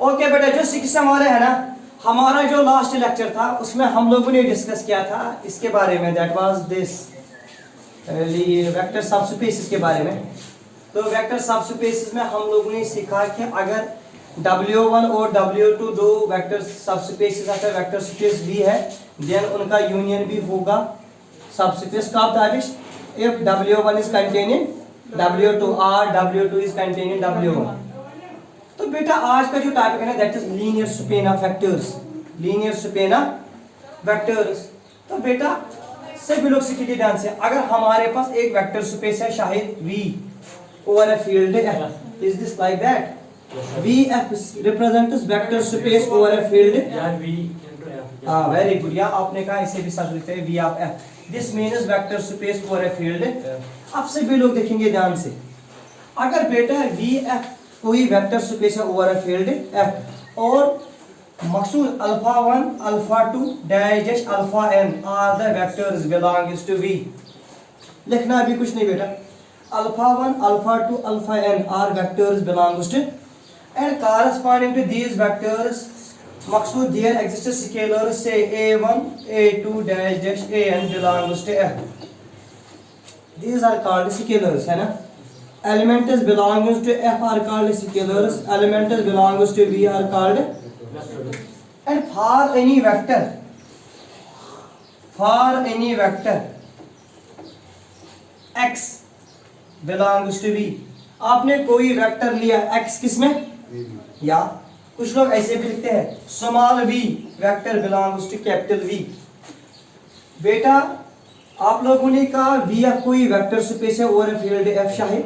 Okay बेटा, जो 6 वाले है ना, हमारा जो लास्ट लेक्चर था उसमें हम लोगों ने डिस्कस किया था इसके बारे में, that was this vector subspaces के बारे में। तो वेक्टर सबस्पेसेस में हम लोगों ने सीखा कि अगर W1 और W2 दो वेक्टर सबस्पेसेस अगर वेक्टर स्पेस भी है, देन उनका यूनियन भी होगा सबस्पेस का। That is if W1 is containing W2 or W2 is containing W1। तो बेटा आज का जो टॉपिक है ना, that is linear span of vectors, linear span of vectors. तो बेटा सभी लोग सीखिए ध्यान से, अगर हमारे पास एक वेक्टर स्पेस है शायद V over a field F, is this like that? VF represents vector space over a field। Very good, या आपने कहा इसे भी साथ लिखते हैं V of F, this means vector space over a field. अब सभी लोग देखेंगे ध्यान से, अगर बेटा VF कोई वेक्टर स्पेस है ओवर अ फील्ड F और मकसूद alpha 1 alpha 2 dash alpha n are the vectors belongs to V। लिखना अभी कुछ नहीं बेटा, alpha 1 alpha 2 alpha n are vectors belongs to and corresponding to these vectors मकसूद there exists scalars say a1 a2 dash an belongs to F। these are called scalars है ना, elements belongs to F are called scalars, elements belongs to V are called, and for any vector x belongs to V, आपने कोई vector लिया x किसमें, या कुछ लोग ऐसे भी लिखते हैं small v vector belongs to capital V। बेटा आप लोगों ने कहा VF कोई वेक्टर स्पेस है ओवर फील्ड F शायद,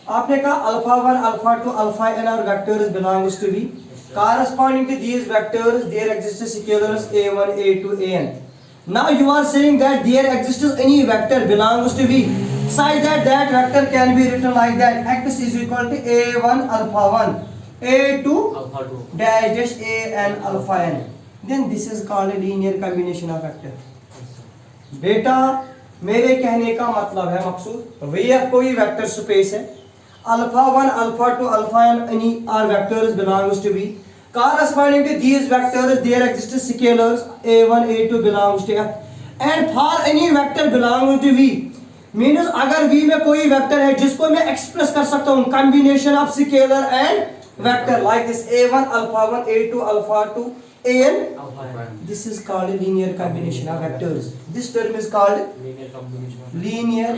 आपने कहा alpha 1 alpha 2 alpha n are vectors belongs to V, corresponding to these vectors there exists scalars a1 a2 an। now you are saying that there exists any vector belongs to V such that that vector can be written like that, x is equal to a1 alpha 1 a2 alpha 2 dash an alpha n, then this is called a linear combination of vector। बेटा मेरे कहने का मतलब है मकसूद VF कोई vector space है, alpha 1 alpha 2 alpha n any are vectors belongs to V, corresponding to these vectors there exists scalars a1 a2 belongs to F, and for any vector belongs to V means अगर V में कोई vector है जिसको मैं express कर सकता हूँ combination of scalar and vector like this a1 alpha 1 a2 alpha 2 an, this is called a linear combination of vectors, this term is called linear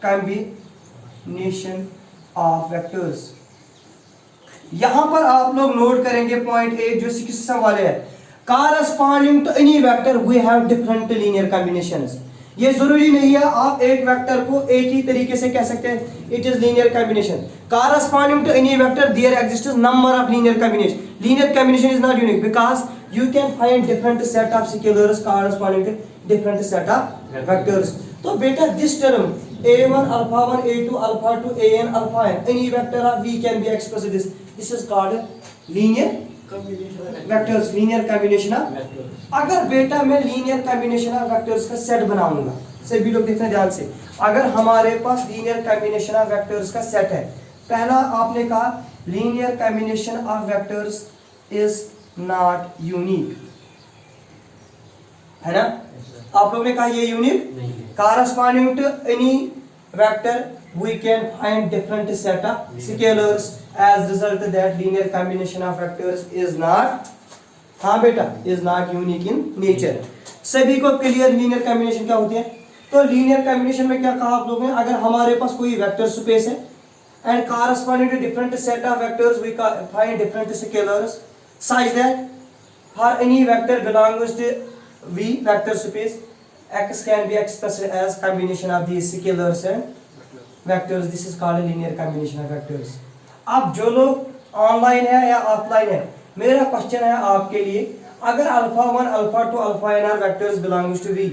combination of vectors। यहाँ पर आप लोग नोट करेंगे पॉइंट एक जो 6 वाले है, corresponding to any vector we have different linear combinations। ये जरूरी नहीं है आप एक वेक्टर को एक ही तरीके से कह सकते हैं it is linear combination. corresponding to any vector there exists number of linear combination, linear combination is not unique because you can find different set of scalars corresponding to different set of vectors। तो बेटा this term a1 alpha 1 a2 alpha 2 an alpha n any vector of V can be expressed this is called linear vectors, linear combination of vectors. अगर बेटा मैं linear combination of vectors का set बनाऊंगा, सभी लोग देखना ध्यान से, अगर हमारे पास लीनियर कॉम्बिनेशन ऑफ वेक्टर्स का सेट है, पहला आपने कहा linear combination of vectors is not unique, है ना? आप लोगों ने कहा ये यूनिक नहीं है। corresponding to any vector we can find different set of scalars as result that linear combination of vectors is not, हाँ बेटा, is not unique in nature। सभी को क्लियर लीनियर कॉम्बिनेशन क्या होती है? तो लीनियर कॉम्बिनेशन में क्या कहा आप लोगों ने, अगर हमारे पास कोई वेक्टर स्पेस है and corresponding to different set of vectors we find different scalars such that for any vector belongs to V vector space x can be expressed as combination of these scalars and vectors, this is called a linear combination of vectors। अब जो लोग online है या offline है, मेरा question है आपके लिए, अगर alpha 1 alpha 2 alpha n are vectors belongs to V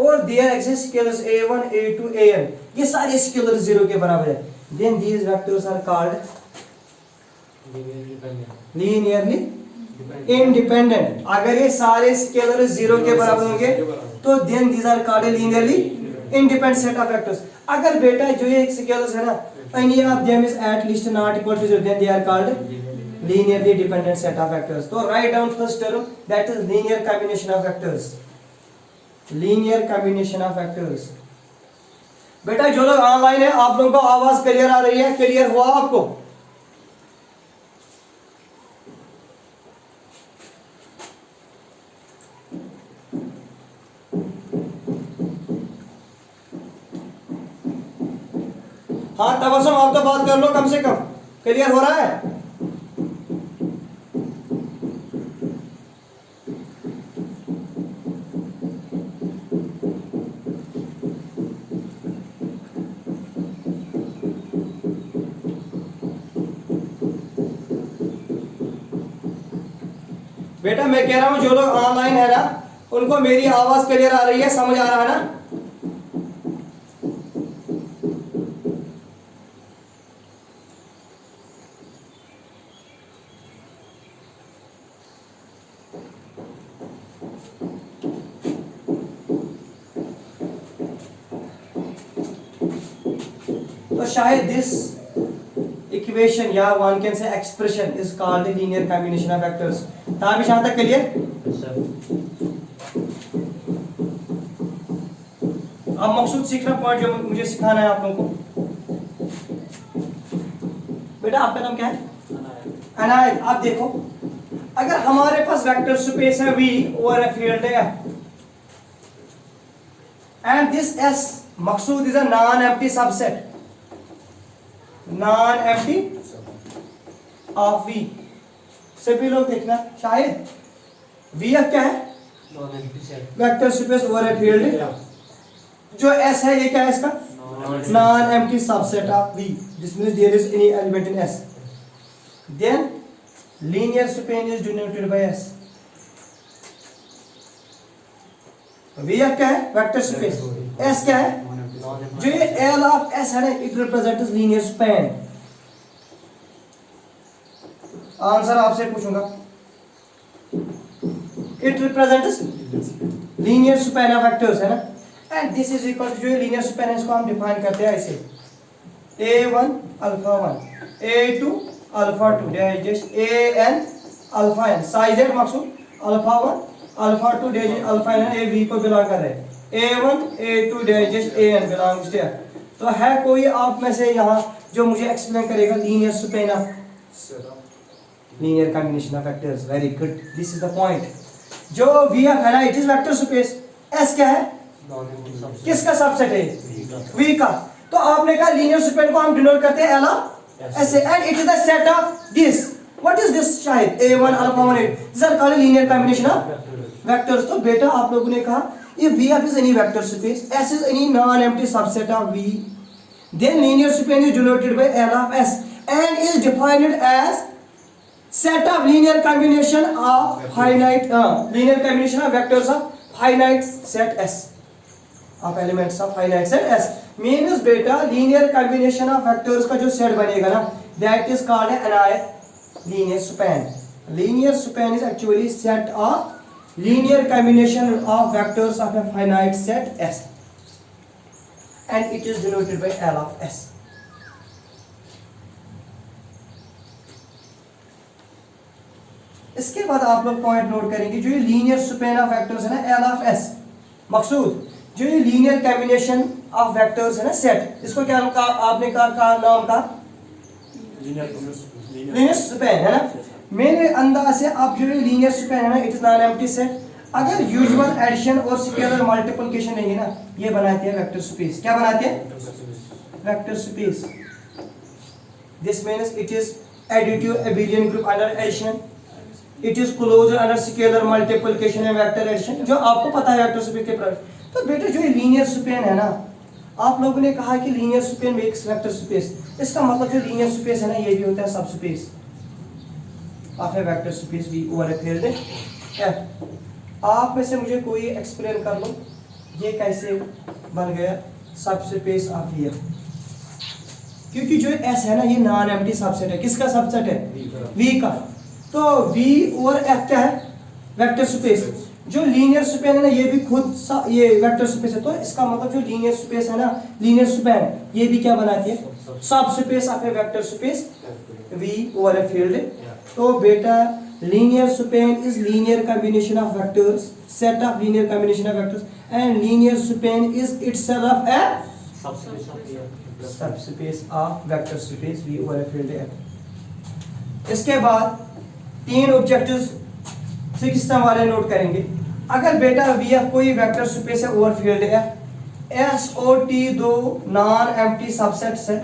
और there exist scalars a1 a2 an, ये सारे स्केलर्स 0 के बराबर है, then these vectors are called linearly independent। अगर ये सारे स्केलर्स 0 के बराबर होंगे तो then these are called linearly independent set of vectors। अगर बेटा जो ये स्केलर्स है ना, any of them is at least not equal to 0 then they are called linearly dependent set of vectors. तो write down first term, that is linear combination of vectors. Linear combination of vectors. बेटा जो लोग online है, आप लोगों को आवाज clear आ रही है? क्लियर हुआ आपको? हाँ तबस्सुम, आप तो बात कर लो कम से कम। क्लियर हो रहा है? बेटा मैं कह रहा हूं जो लोग ऑनलाइन है ना, उनको मेरी आवाज क्लियर आ रही है, समझ आ रहा है ना? तो शायद दिस इक्वेशन या one can say expression is called the linear combination of vectors. Tabish यहां तक क्लियर? अब मकसूद सीखना पॉइंट जो मुझे सिखाना है आप लोगों को। बेटा आपका नाम क्या है? अनायत। आप देखो, अगर हमारे पास वेक्टर स्पेस है V ओवर ए फील्ड है एंड दिस S मकसूद is a non empty subset, non empty of V। सभी लोग देखना, शायद VF क्या है? Vector space over a field. जो S है ये क्या है इसका? Non empty subset of V, this means there is any element in S, then linear span is denoted by S। VF क्या है? Vector space. S क्या है? जो ये L ऑफ S है ना, it represents linear span. Answer आपसे पूछूंगा, it represents linear span of vectors है ना, and this is equal to, जो लीनियर स्पैन है इसको हम डिफाइन करते हैं ऐसे, A1 alpha 1 A2 alpha 2 dash AN alpha n, साइज है मकसूद alpha 1 alpha 2 dash alpha n, A V को बिलोंग कर रहे हैं, A1 A2 dash AN belongs to. तो है कोई आप में से यहाँ जो मुझे एक्सप्लेन करेगा linear span of linear combination of vectors? Very good, this is the point. जो VF है ना, it is vector space. S क्या है? किसका सबसेट है? V का। तो आपने कहा लीनियर स्पैन को हम डिनोट करते हैं L of S and it is the set of this. What is this? शायद A1 alpha 1 this are called linear combination of vectors. तो बेटा आप लोगों ने कहा if VF is any vector space, S is any non-empty subset of V, then linear span is denoted by L of S and is defined as set of linear combination of finite linear combination of vectors of finite set S, of elements of finite set S means बेटा linear combination of vectors का जो set बनेगा ना, that is called an linear span. Linear span is actually set of linear combination of vectors of a finite set S and it is denoted by L of S. इसके बाद आप लोग point note करेंगे, जो ये linear span of vectors है ना L of S, मकसूद जो ये लीनियर कॉम्बिनेशन ऑफ वेक्टर्स है ना सेट, इसको क्या कहा आपने? कहा नाम का लीनियर स्पैन है ना। मेरे अंदाज से आप जो ये लीनियर स्पैन है ना, it is non empty set. अगर यूजुअल एडिशन और स्केलर मल्टीप्लिकेशन नहीं है ना, ये बनाती है वेक्टर स्पेस। क्या बनाती है? Vector space. This means it is additive abelian group under addition, it is closed under scalar multiplication and vector addition, जो आपको पता है वेक्टर स्पेस के प्रकार। तो बेटा जो लीनियर स्पैन है ना, आप लोगों ने कहा कि linear span makes vector space, इसका मतलब जो लीनियर स्पेस है ना, ये भी होता है subspace of a vector space V over a field F। आप में से मुझे कोई एक्सप्लेन कर लो ये कैसे बन गया सब स्पेस ऑफ V। क्योंकि जो S है ना, ये नॉन एम्प्टी सबसेट है। किसका सबसेट है? V का। तो V और F क्या है? Vector space. जो लीनियर स्पैन है ना, ये भी खुद ये वेक्टर स्पेस है। तो इसका मतलब जो लीनियर स्पेस है ना, लीनियर स्पैन, ये भी क्या बनाती है? Subspace of a vector space V over a field तो बेटा linear span is linear combination of vectors, set of linear combination of vectors, and linear span is itself a subspace of vector space V over field F. इसके बाद 3 objectives 6 वाले note करेंगे। अगर बेटा V F कोई vector space है over field F, S ओ T दो नॉन एम्प्टी सबसेट्स है,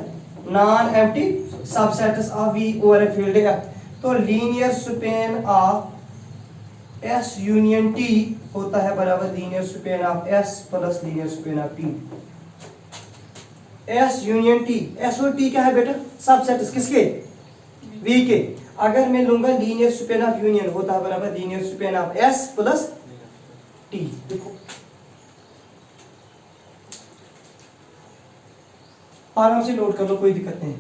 non empty subsets of V over field F, तो linear span of S union T होता है बराबर linear span of S plus linear span of T. S union T, S और T क्या है बेटा? Subsets किसके? वी के। अगर मैं लूंगा लीनियर स्पेन ऑफ यूनियन होता है बराबर linear span of S plus T. देखो आराम से नोट कर लो, कोई दिक्कत नहीं।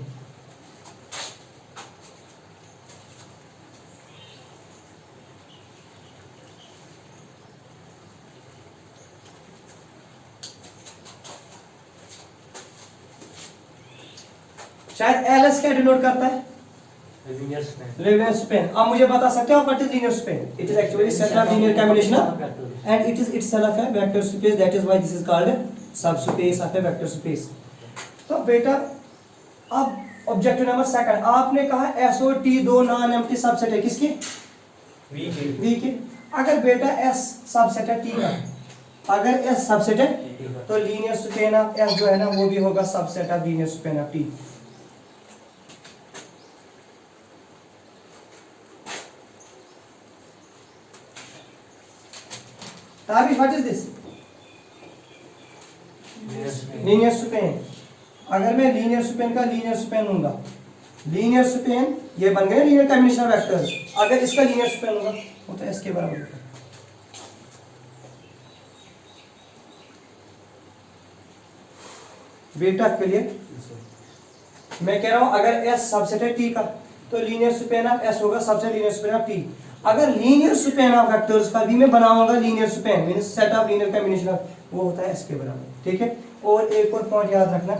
शायद एल एस क्या डिनोट करता है? Linear span. अब मुझे बता सकते हो what is linear span? It is actually set of linear combination of and it is itself A vector space, that is why this is called subspace of a vector space. तो बेटा अब objective number second, आपने कहा S और T दो non empty subset है, किसके? We के। अगर बेटा एस सबसेट है टी का, अगर एस सबसेट है तो लीनियर स्पेन ऑफ एस जो है ना वो भी होगा subset of linear span of T. Tabish what is this? Linear span. अगर मैं लीनियर स्पेन का लीनियर स्पेन लूंगा, लीनियर स्पेन ये बन गए लीनियर कॉम्बिनेशन ऑफ वेक्टर्स, अगर इसका लीनियर स्पेन लूंगा वो तो एस के बराबर होगा। बेटा क्लियर? मैं कह रहा हूं अगर एस सबसेट है टी का तो लीनियर स्पेन ऑफ एस होगा subset linear span of T. अगर लीनियर स्पेन ऑफ वेक्टर्स का भी मैं बनाऊंगा linear span means set of linear combination of, वो होता है एस के बराबर। ठीक है, और एक और पॉइंट याद रखना,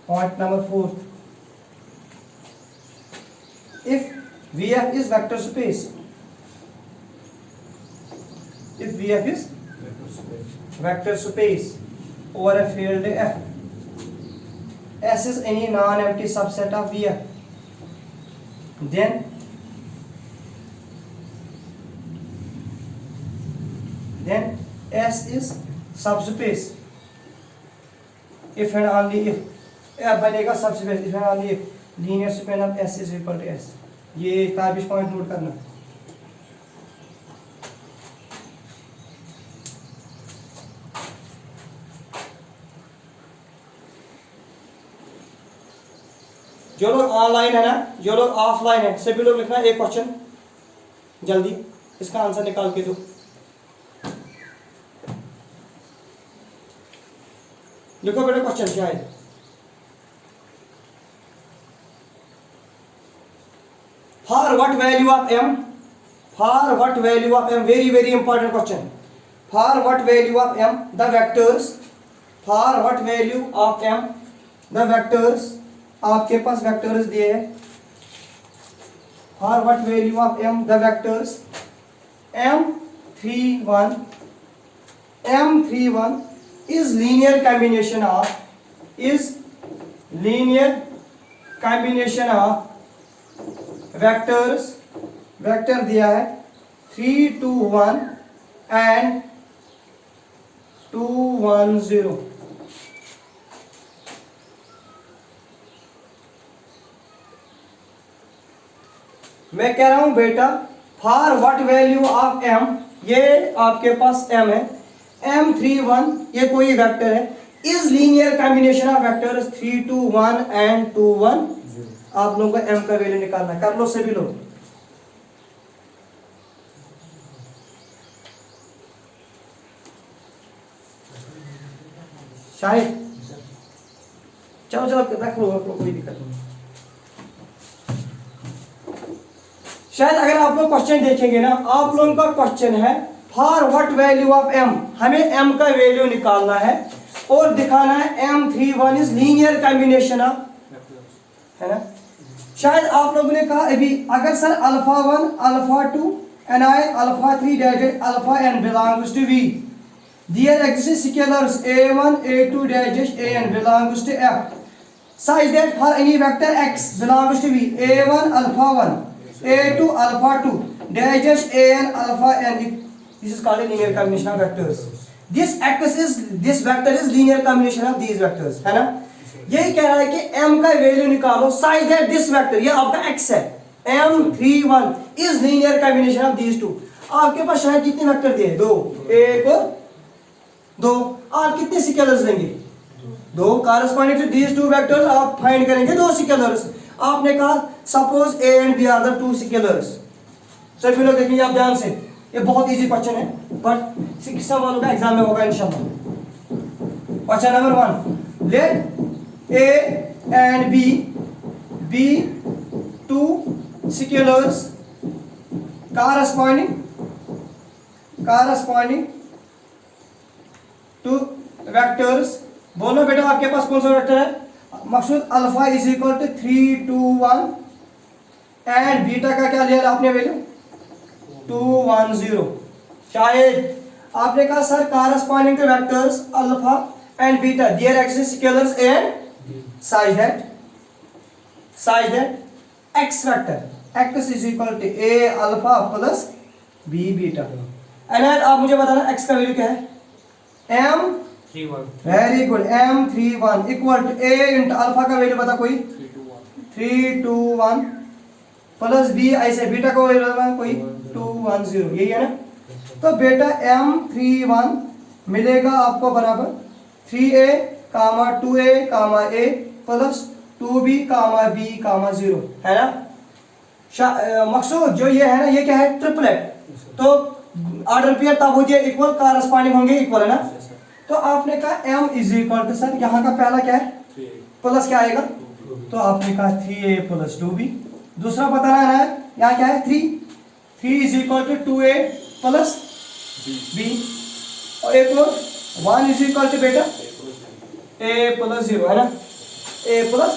point number 4, if VF is vector space, if VF is vector space over a field F, S is any non-empty subset of VF, then S is subspace if and only if, F बनेगा subspace if and only if linear span of S is equal to S। ये Tabish point note करना। जो लोग online है ना, जो लोग offline है, सभी लोग लिखना एक क्वेश्चन जल्दी, इसका आंसर निकाल के दो। लिखो बेटा क्वेश्चन क्या है? For what value of m? For what value of m? Very very important question. For what value of m? The vectors. For what value of m? The vectors. आपके पास vectors दिए हैं। For what value of m? The vectors. M31 is linear combination of vectors, vector दिया है 3 2 1 and 2 1 0। मैं कह रहा हूं बेटा for what value of m, ये आपके पास m है, M31 ये कोई वेक्टर है, is linear combination of vectors 3 2 1 and 2 1। आप लोगों को m का वैल्यू निकालना है, कर लो सभी लोग। शाहिद चलो चलो रख लो, कोई दिक्कत नहीं। शायद अगर आप लोग क्वेश्चन देखेंगे ना, आप लोगों का क्वेश्चन है for what value of m, हमें m का वैल्यू निकालना है और दिखाना है M31 is linear combination of, है ना। शायद आप लोगों ने कहा अभी, अगर sir alpha 1 alpha 2 and I alpha 3 dash alpha n belongs to V, there exist scalars a1 a2 dash an belongs to f such that for any vector x belongs to V, a1 alpha 1 a2 alpha 2 dash an alpha n, this is called a linear combination of vectors. This vector is linear combination of these vectors, है ना। यही कह रहा है कि m का value निकालो such that this vector, ये आपका x है, M31 is linear combination of these two. आपके पास शायद कितने वेक्टर दिए, दो, एक और दो। आप कितने स्केलर्स लेंगे, दो। Corresponding to these two vectors आप फाइंड करेंगे दो स्केलर्स। आपने कहा suppose A and B are the two scalars. सभी लोग देखेंगे आप ध्यान से, ये बहुत इजी क्वेश्चन है, बट शिक्षा वालों का एग्जाम में होगा इंशाल्लाह। Question number 1, let A and B be two scalars corresponding to vectors। बोलो बेटा आपके पास कौन सा वेक्टर है। मकसूद alpha is equal to 3 2 1 and beta का क्या लिया आपने वैल्यू 2 1 0। शायद आपने कहा sir corresponding to vectors alpha and beta there exist scalars and such that x vector x is equal to a alpha plus b beta. And आप मुझे बताना x का वैल्यू क्या है, M31, very good, M31 equal to a into alpha का value बता कोई 3 2 1 plus b, ऐसे बीटा का वैल्यू बता कोई 2 1 0, यही है ना। तो बेटा M31 मिलेगा आपको बराबर 3a comma 2a comma a plus 2b comma b comma 0, है ना। मकसूद जो ये है ना, ये क्या है, ट्रिपलेट। तो ऑर्डर पेयर तब हो जाए इक्वल, कॉरेस्पॉन्डिंग होंगे इक्वल, है ना। तो आपने कहा m is equal to, sir यहाँ का पहला क्या है, प्लस क्या आएगा, तो आपने कहा 3a प्लस 2b। दूसरा बताना है यहाँ क्या है 3 is equal to 2a plus b, और एक और 1 इज इक्वल टू बेटा a प्लस 0, है ना, a प्लस।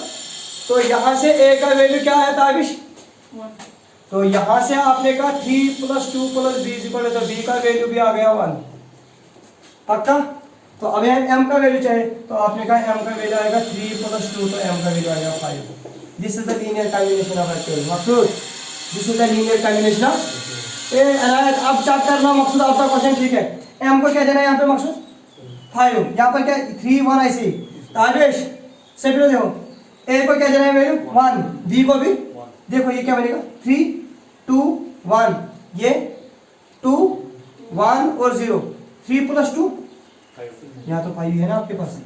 तो यहाँ से a का वैल्यू क्या है ताबिश, तो यहाँ से आपने कहा 3 plus 2 plus b is equal to, तो b का वैल्यू भी आ गया 1, पक्का। तो अब m का वैल्यू चाहिए, तो आपने कहा m का वैल्यू आएगा 3 प्लस 2, तो m का वैल्यू आएगा 5। This is the linear combination of vectors. मकसूद this is the linear combination of A अनायत। अब चेक करना मकसूद आपका क्वेश्चन ठीक है। m को क्या देना है यहाँ पे मकसूद 5, यहाँ पर क्या 3 1 ऐसे ही। ताबिश सभी लोग देखो, a को क्या देना है वैल्यू 1, b को भी देखो, ये क्या बनेगा 3 2 1, ये 2 1 और 0, 3 प्लस 2 यहाँ तो 5 है ना आपके पास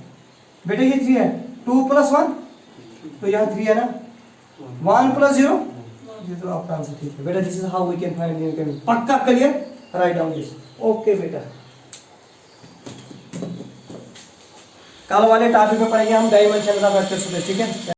बेटा, ये 3 है, 2 प्लस 1 तो यहाँ 3 है ना, 1 प्लस 0, ये तो आपका आंसर ठीक है बेटा। This is how we can find linear combination. पक्का clear, write down this. Okay बेटा, कल वाले टॉपिक में पढ़ेंगे हम डायमेंशन का वेक्टर, ठीक है।